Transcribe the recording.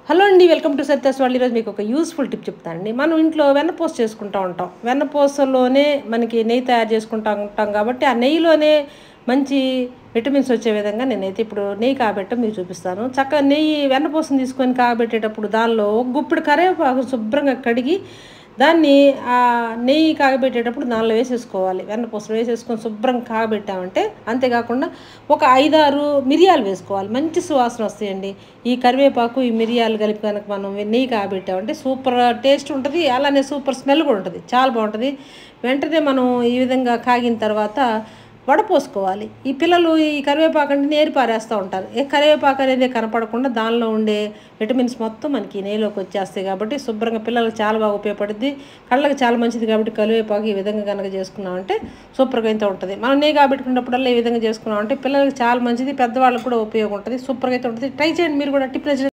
Hello అండి, welcome to Satya's వాళ్ళు. ఈరోజు మీకు ఒక యూస్ఫుల్ టిప్ చెప్తానండి. మనం ఇంట్లో వెన్నపూస చేసుకుంటూ ఉంటాం. వెన్నపూసలోనే మనకి నెయ్యి తయారు చేసుకుంటూ ఉంటాం కాబట్టి ఆ నెయ్యిలోనే మంచి విటమిన్స్ వచ్చే విధంగా నేనైతే ఇప్పుడు నెయ్యి కాబెట్టడం మీకు చూపిస్తాను. చక్కగా నెయ్యి వెన్నపూసను తీసుకొని కాబెట్టేటప్పుడు దానిలో ఒక గుప్పెడు కరివేపాకు శుభ్రంగా కడిగి దాన్ని నెయ్యి కాగబెట్టేటప్పుడు దానిలో వేసేసుకోవాలి. వెన్నపూసలో వేసేసుకొని శుభ్రంగా కాగబెట్టామంటే, అంతేకాకుండా ఒక 5-6 మిరియాలు వేసుకోవాలి. మంచి సువాసన వస్తాయండి. ఈ కరివేపాకు ఈ మిరియాలు కలిపి కనుక మనం నెయ్యి కాగబెట్టామంటే సూపర్ టేస్ట్ ఉంటుంది. అలానే సూపర్ స్మెల్ కూడా ఉంటుంది. చాలా బాగుంటుంది. వెంటనే మనం ఈ విధంగా కాగిన తర్వాత వడపోసుకోవాలి. ఈ పిల్లలు ఈ కరివేపాకు అంటే నేరి పారేస్తూ ఉంటారు. కరివేపాకు అనేది కనపడకుండా దానిలో ఉండే విటమిన్స్ మొత్తం మనకి నెయ్యిలోకి వచ్చేస్తాయి కాబట్టి శుభ్రంగా పిల్లలకు చాలా బాగా ఉపయోగపడుద్ది. కళ్ళకి చాలా మంచిది కాబట్టి కరివేపాకు ఈ విధంగా కనుక చేసుకున్నామంటే సూపర్గా అయితే ఉంటుంది. మనం నెయ్యి కాబెట్టుకున్నప్పుడల్లా ఈ విధంగా చేసుకున్నామంటే పిల్లలకి చాలా మంచిది, పెద్దవాళ్ళకి కూడా ఉపయోగం ఉంటుంది. సూపర్గా అయితే ఉంటుంది. ట్రై చేయండి మీరు కూడా. టిప్ నచ్చిన